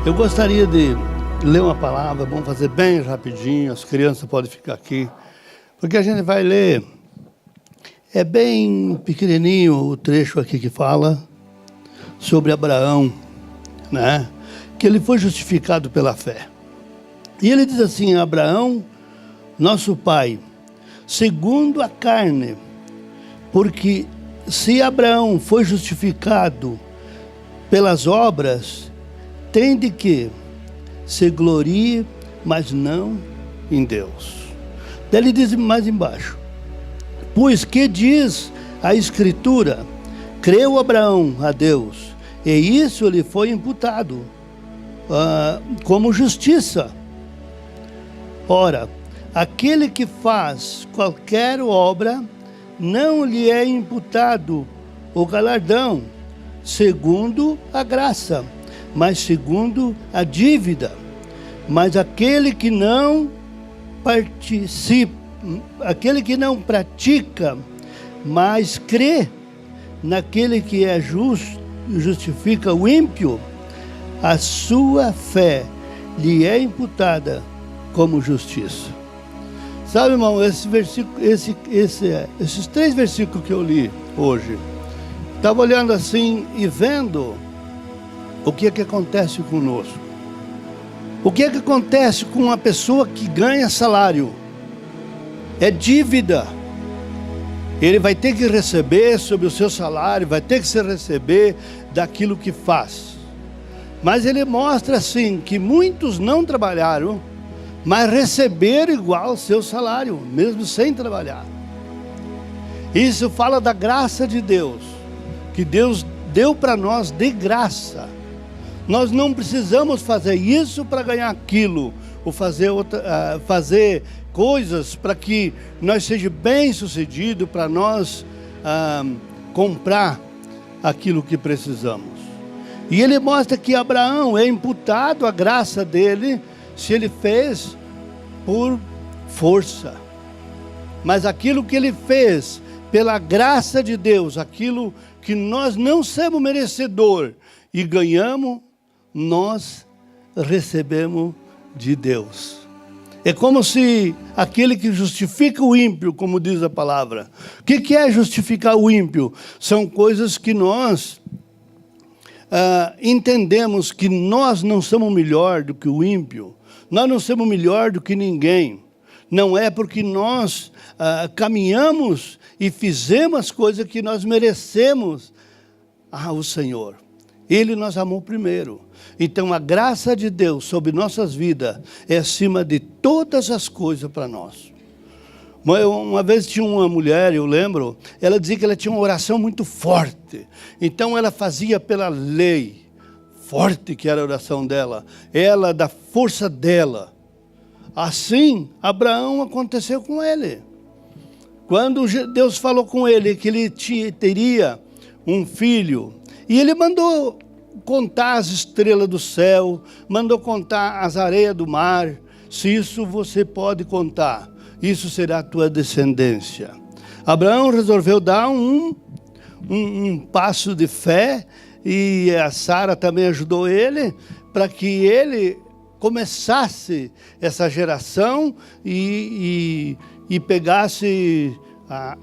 Eu gostaria de ler uma palavra, vamos fazer bem rapidinho, as crianças podem ficar aqui, porque a gente vai ler, é bem pequenininho o trecho aqui que fala sobre Abraão, né? Que ele foi justificado pela fé. E ele diz assim: Abraão, nosso pai, segundo a carne, porque se Abraão foi justificado pelas obras, tem de que se glorie, mas não em Deus. Daí ele diz mais embaixo: pois que diz a Escritura, creu Abraão a Deus, e isso lhe foi imputado como justiça. Ora, aquele que faz qualquer obra, não lhe é imputado o galardão, segundo a graça, mas segundo a dívida. Mas aquele que não participa, aquele que não pratica, mas crê naquele que é justo, justifica o ímpio, a sua fé lhe é imputada como justiça. Sabe, irmão, esses 3 versículos que eu li hoje, estava olhando assim e vendo o que é que acontece conosco. O que é que acontece com uma pessoa que ganha salário? É dívida. Ele vai ter que receber sobre o seu salário, vai ter que se receber daquilo que faz. Mas ele mostra assim que muitos não trabalharam, mas receberam igual o seu salário, mesmo sem trabalhar. Isso fala da graça de Deus, que Deus deu para nós de graça. Nós não precisamos fazer isso para ganhar aquilo, ou fazer coisas para que nós sejamos bem-sucedidos, para nós comprar aquilo que precisamos. E ele mostra que Abraão é imputado a graça dele, se ele fez por força. Mas aquilo que ele fez pela graça de Deus, aquilo que nós não somos merecedor e ganhamos, nós recebemos de Deus. É como se aquele que justifica o ímpio, como diz a palavra. O que é justificar o ímpio? São coisas que nós entendemos que nós não somos melhor do que o ímpio. Nós não somos melhor do que ninguém. Não é porque nós caminhamos e fizemos as coisas que nós merecemos o Senhor. Ele nos amou primeiro. Então a graça de Deus sobre nossas vidas é acima de todas as coisas para nós. Uma vez tinha uma mulher, eu lembro, ela dizia que ela tinha uma oração muito forte. Então ela fazia pela lei, forte que era a oração dela, ela da força dela. Assim, Abraão aconteceu com ele. Quando Deus falou com ele que ele teria um filho, e ele mandou contar as estrelas do céu, mandou contar as areias do mar. Se isso você pode contar, isso será a tua descendência. Abraão resolveu dar um passo de fé, e a Sara também ajudou ele, para que ele começasse essa geração e pegasse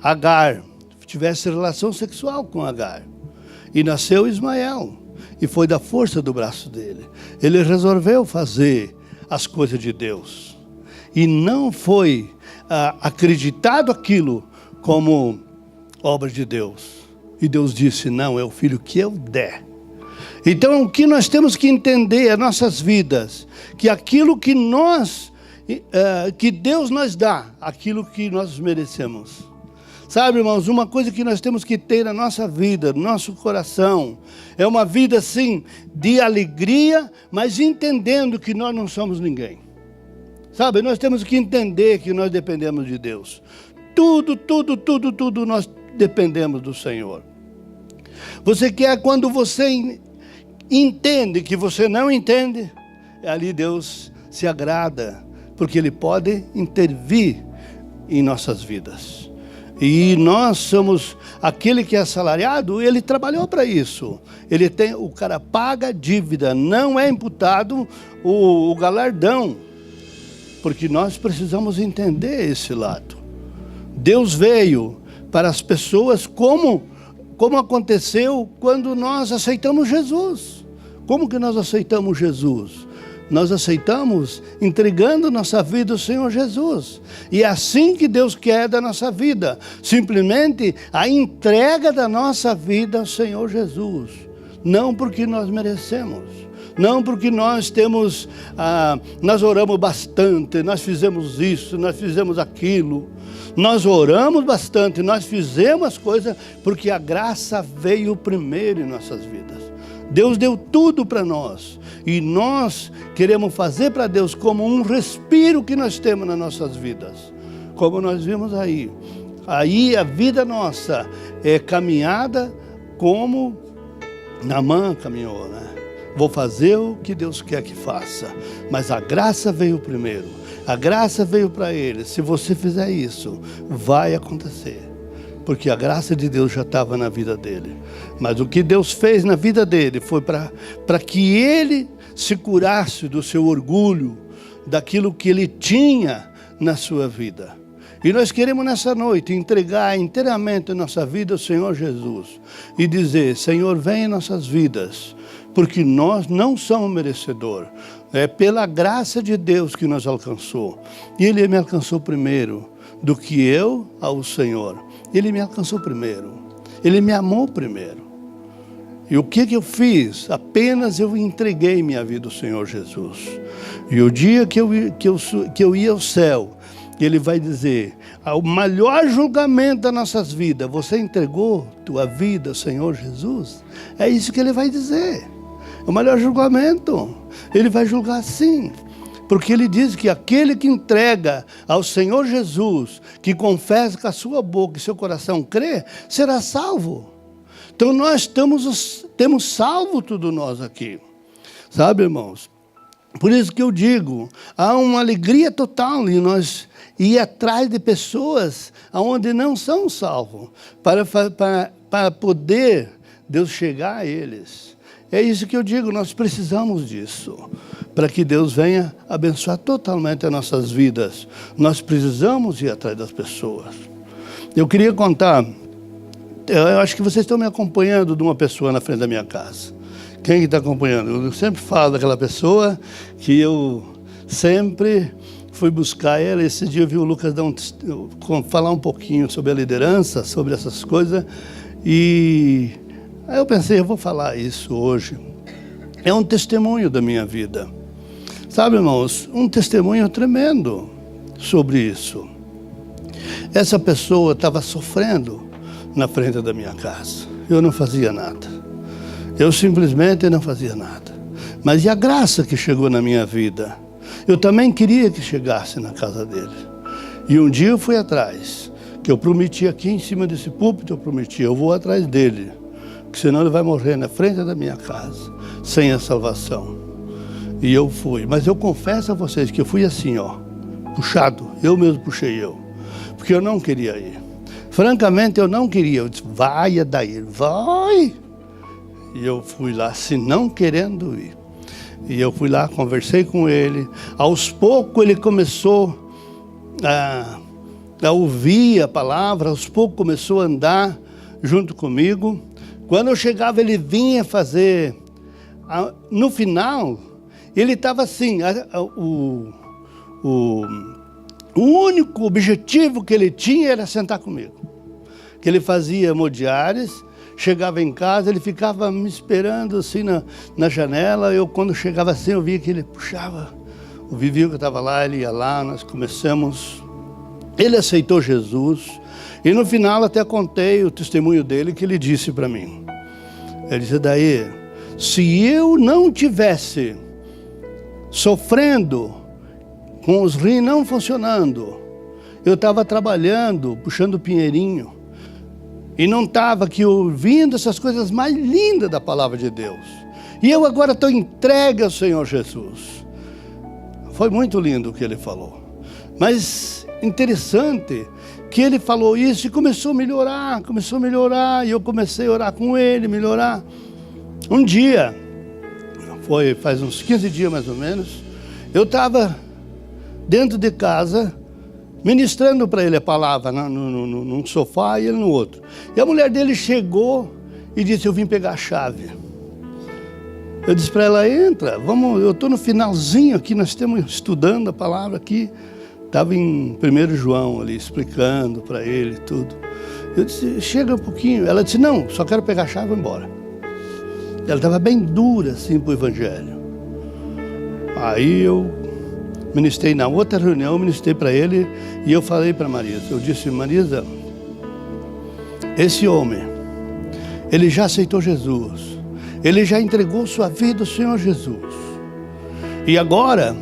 Agar, tivesse relação sexual com Agar. E nasceu Ismael, e foi da força do braço dele. Ele resolveu fazer as coisas de Deus, e não foi acreditado aquilo como obra de Deus. E Deus disse: não, é o filho que eu der. Então o que nós temos que entender, as nossas vidas, que aquilo que que Deus nos dá, aquilo que nós merecemos. Sabe, irmãos, uma coisa que nós temos que ter na nossa vida, no nosso coração, é uma vida assim, de alegria, mas entendendo que nós não somos ninguém. Sabe, nós temos que entender que nós dependemos de Deus. Tudo nós dependemos do Senhor. Você quer, quando você entende que você não entende, ali Deus se agrada, porque Ele pode intervir em nossas vidas. E nós somos aquele que é assalariado, ele trabalhou para isso. O cara paga a dívida, não é imputado o galardão. Porque nós precisamos entender esse lado. Deus veio para as pessoas como aconteceu quando nós aceitamos Jesus. Como que nós aceitamos Jesus? Nós aceitamos entregando nossa vida ao Senhor Jesus. E é assim que Deus quer da nossa vida. Simplesmente a entrega da nossa vida ao Senhor Jesus. Não porque nós merecemos. Não porque nós nós oramos bastante, nós fizemos isso, nós fizemos aquilo. Nós oramos bastante, nós fizemos as coisas porque a graça veio primeiro em nossas vidas. Deus deu tudo para nós. E nós queremos fazer para Deus como um respiro que nós temos nas nossas vidas. Como nós vimos aí. Aí a vida nossa é caminhada como Naamã caminhou, né? Vou fazer o que Deus quer que faça. Mas a graça veio primeiro. A graça veio para ele. Se você fizer isso, vai acontecer. Porque a graça de Deus já estava na vida dele. Mas o que Deus fez na vida dele foi para que ele se curasse do seu orgulho, daquilo que ele tinha na sua vida. E nós queremos nessa noite entregar inteiramente a nossa vida ao Senhor Jesus. E dizer, Senhor, vem em nossas vidas. Porque nós não somos merecedores. É pela graça de Deus que nos alcançou. E Ele me alcançou primeiro do que eu ao Senhor. Ele me alcançou primeiro. Ele me amou primeiro. E o que eu fiz? Apenas eu entreguei minha vida ao Senhor Jesus. E o dia que eu ia ao céu, Ele vai dizer, o maior julgamento das nossas vidas, você entregou tua vida ao Senhor Jesus? É isso que Ele vai dizer. O melhor julgamento. Ele vai julgar assim. Porque Ele diz que aquele que entrega ao Senhor Jesus, que confessa com a sua boca e seu coração crê, será salvo. Então nós temos salvo tudo nós aqui. Sabe, irmãos? Por isso que eu digo, há uma alegria total em nós ir atrás de pessoas onde não são salvos, para poder Deus chegar a eles. É isso que eu digo, nós precisamos disso, para que Deus venha abençoar totalmente as nossas vidas. Nós precisamos ir atrás das pessoas. Eu queria contar, eu acho que vocês estão me acompanhando de uma pessoa na frente da minha casa. Quem está acompanhando? Eu sempre falo daquela pessoa que eu sempre fui buscar ela. Esse dia eu vi o Lucas falar um pouquinho sobre a liderança, sobre essas coisas, e aí eu pensei, eu vou falar isso hoje. É um testemunho da minha vida. Sabe, irmãos, um testemunho tremendo sobre isso. Essa pessoa estava sofrendo na frente da minha casa. Eu não fazia nada. Eu simplesmente não fazia nada. Mas e a graça que chegou na minha vida? Eu também queria que chegasse na casa dele. E um dia eu fui atrás. Que eu prometi aqui em cima desse púlpito, eu prometi, eu vou atrás dele. Porque senão ele vai morrer na frente da minha casa, sem a salvação. E eu fui. Mas eu confesso a vocês que eu fui assim, puxado. Eu mesmo puxei eu. Porque eu não queria ir. Francamente, eu não queria. Eu disse, vai, Adair, vai. E eu fui lá, se não querendo ir. E eu fui lá, conversei com ele. Aos poucos ele começou a ouvir a palavra. Aos poucos começou a andar junto comigo. Quando eu chegava, ele vinha fazer. No final, ele estava assim. O único objetivo que ele tinha era sentar comigo. Que ele fazia modiares, chegava em casa, ele ficava me esperando assim na janela. Eu, quando chegava assim, eu via que ele puxava. O Vivi que estava lá, ele ia lá, nós começamos. Ele aceitou Jesus. E no final até contei o testemunho dele que ele disse para mim. Ele disse, daí, se eu não tivesse sofrendo com os rins não funcionando, eu estava trabalhando, puxando pinheirinho, e não estava aqui ouvindo essas coisas mais lindas da palavra de Deus. E eu agora estou entregue ao Senhor Jesus. Foi muito lindo o que ele falou. Mas interessante que ele falou isso e começou a melhorar, e eu comecei a orar com ele, melhorar. Um dia, faz uns 15 dias mais ou menos, eu estava dentro de casa, ministrando para ele a palavra, num sofá e ele no outro. E a mulher dele chegou e disse, eu vim pegar a chave. Eu disse para ela, entra, vamos, eu estou no finalzinho aqui, nós estamos estudando a palavra aqui. Estava em 1 João ali, explicando para ele tudo. Eu disse, chega um pouquinho. Ela disse, não, só quero pegar a chave e vou embora. Ela estava bem dura assim para o evangelho. Aí eu ministrei na outra reunião, ministrei para ele e eu falei para Marisa. Eu disse, Marisa, esse homem, ele já aceitou Jesus. Ele já entregou sua vida ao Senhor Jesus. E agora,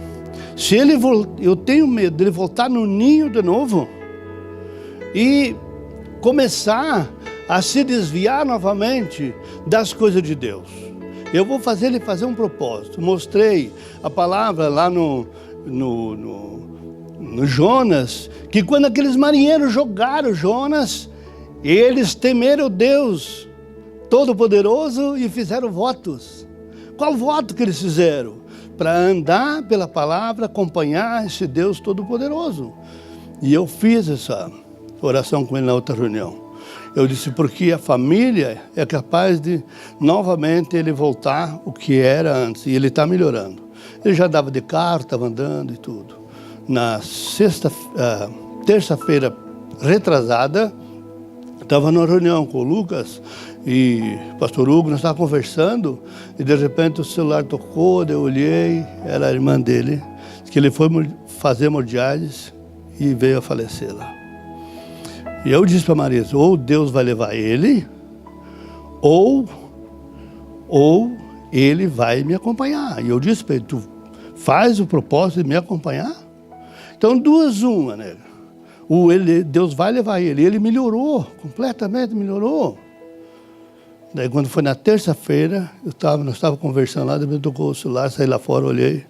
se ele eu tenho medo dele voltar no ninho de novo e começar a se desviar novamente das coisas de Deus. Eu vou fazer ele fazer um propósito. Mostrei a palavra lá no Jonas, que quando aqueles marinheiros jogaram Jonas, eles temeram Deus Todo-Poderoso e fizeram votos. Qual voto que eles fizeram? Para andar pela palavra, acompanhar esse Deus Todo-Poderoso. E eu fiz essa oração com ele na outra reunião. Eu disse, porque a família é capaz de, novamente, ele voltar o que era antes. E ele está melhorando. Ele já andava de carro, estava andando e tudo. Na terça-feira retrasada, estava numa reunião com o Lucas e o pastor Hugo, nós estávamos conversando e de repente o celular tocou, eu olhei, era a irmã dele, que ele foi fazer hemodiálise e veio a falecer lá. E eu disse para Marisa, ou Deus vai levar ele, ou ele vai me acompanhar. E eu disse para ele, tu faz o propósito de me acompanhar? Então, uma, né? Deus vai levar ele. Ele melhorou, completamente melhorou. Daí, quando foi na terça-feira, nós estávamos conversando lá, depois tocou o celular, saí lá fora, olhei.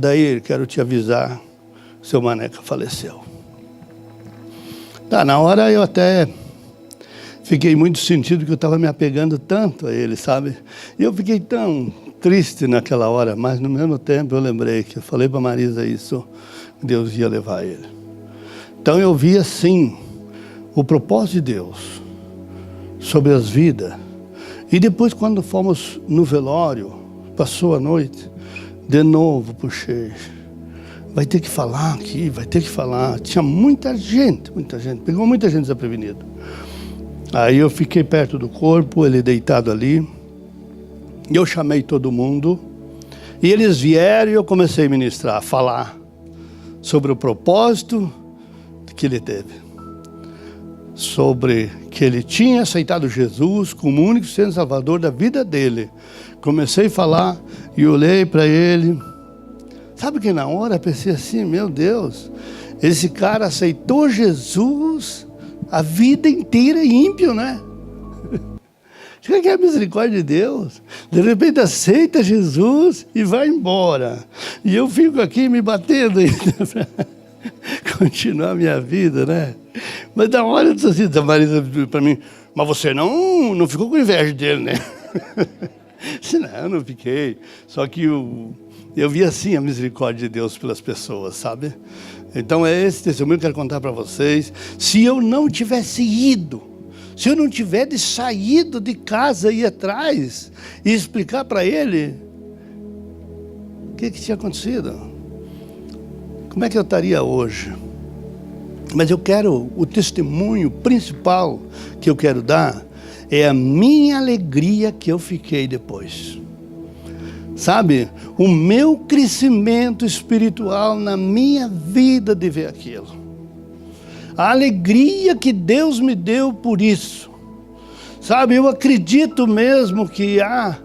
Daí, quero te avisar, seu Maneca faleceu. Na hora eu até fiquei muito sentido, que eu estava me apegando tanto a ele, sabe? E eu fiquei tão triste naquela hora, mas no mesmo tempo eu lembrei que eu falei para Marisa isso, Deus ia levar ele. Então eu vi assim, o propósito de Deus sobre as vidas. E depois quando fomos no velório, passou a noite, de novo puxei. Vai ter que falar aqui, vai ter que falar. Tinha muita gente, pegou muita gente desprevenida. Aí eu fiquei perto do corpo, ele deitado ali. Eu chamei todo mundo. E eles vieram e eu comecei a ministrar, a falar sobre o propósito que ele teve. Sobre que ele tinha aceitado Jesus como único Senhor e Salvador da vida dele. Comecei a falar e olhei para ele. Sabe que na hora eu pensei assim, meu Deus, esse cara aceitou Jesus a vida inteira ímpio, né? Chega que é a misericórdia de Deus. De repente aceita Jesus e vai embora. E eu fico aqui me batendo ainda para continuar a minha vida, né? Mas da hora eu disse assim, a Marisa para mim, mas você não ficou com inveja dele, né? Não, eu não fiquei. Só que eu vi assim a misericórdia de Deus pelas pessoas, sabe? Então é esse testemunho que eu quero contar para vocês. Se eu não tivesse ido, se eu não tivesse saído de casa e ir atrás e explicar para ele o que tinha acontecido, como é que eu estaria hoje? Mas o testemunho principal que eu quero dar é a minha alegria que eu fiquei depois. Sabe, o meu crescimento espiritual na minha vida de ver aquilo. A alegria que Deus me deu por isso. Sabe, eu acredito mesmo que há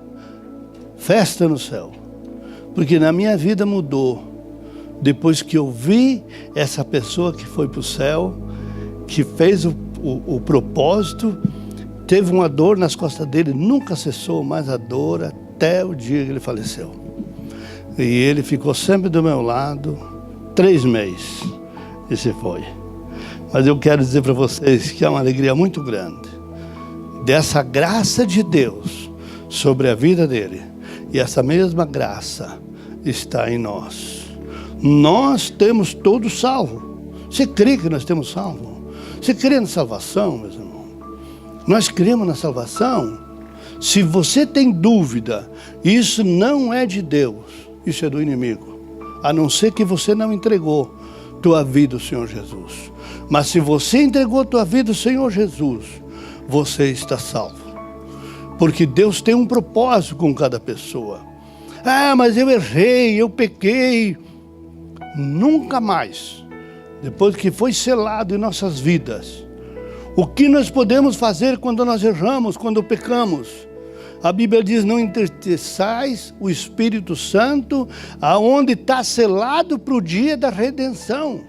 festa no céu. Porque na minha vida mudou. Depois que eu vi essa pessoa que foi para o céu, que fez o propósito, teve uma dor nas costas dele, nunca cessou mais a dor até o dia que ele faleceu. E ele ficou sempre do meu lado, 3 meses, e se foi. Mas eu quero dizer para vocês que é uma alegria muito grande dessa graça de Deus sobre a vida dele. E essa mesma graça está em nós. Nós temos todos salvo. Você crê que nós temos salvo? Você crê na salvação, meus irmãos? Nós cremos na salvação. Se você tem dúvida, isso não é de Deus, isso é do inimigo. A não ser que você não entregou tua vida ao Senhor Jesus. Mas se você entregou tua vida ao Senhor Jesus, você está salvo. Porque Deus tem um propósito com cada pessoa. Ah, mas eu errei, eu pequei. Nunca mais, depois que foi selado em nossas vidas, o que nós podemos fazer quando nós erramos, quando pecamos? A Bíblia diz, não entristeçais o Espírito Santo, aonde está selado para o dia da redenção.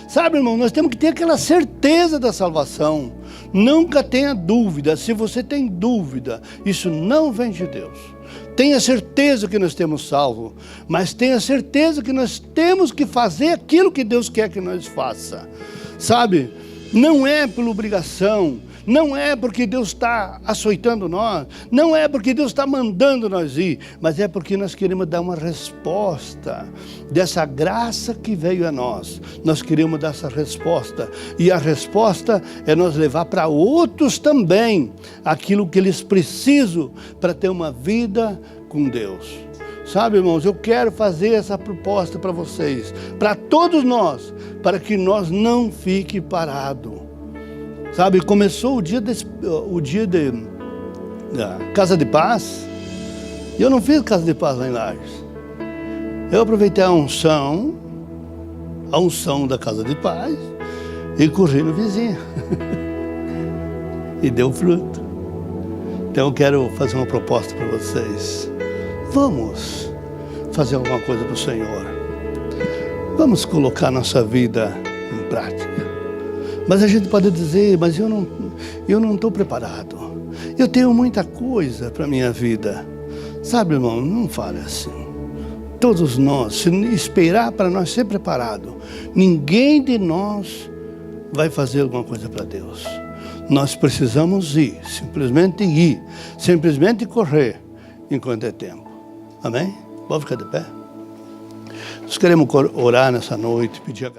Sabe, irmão, nós temos que ter aquela certeza da salvação. Nunca tenha dúvida. Se você tem dúvida, isso não vem de Deus. Tenha certeza que nós temos salvo, mas tenha certeza que nós temos que fazer aquilo que Deus quer que nós faça. Sabe, não é por obrigação, não é porque Deus está açoitando nós, não é porque Deus está mandando nós ir, mas é porque nós queremos dar uma resposta dessa graça que veio a nós. Nós queremos dar essa resposta, e a resposta é nós levar para outros também aquilo que eles precisam para ter uma vida com Deus. Sabe, irmãos, eu quero fazer essa proposta para vocês, para todos nós, para que nós não fiquem parados. Sabe, começou o dia da Casa de Paz, e eu não fiz Casa de Paz lá em Lages. Eu aproveitei a unção da Casa de Paz, e corri no vizinho. E deu fruto. Então eu quero fazer uma proposta para vocês. Vamos fazer alguma coisa para o Senhor. Vamos colocar nossa vida em prática. Mas a gente pode dizer, mas eu não estou preparado. Eu tenho muita coisa para a minha vida. Sabe, irmão, não fale assim. Todos nós, se esperar para nós ser preparado, ninguém de nós vai fazer alguma coisa para Deus. Nós precisamos ir, simplesmente correr enquanto é tempo. Amém? Vamos ficar de pé? Nós queremos orar nessa noite, pedir a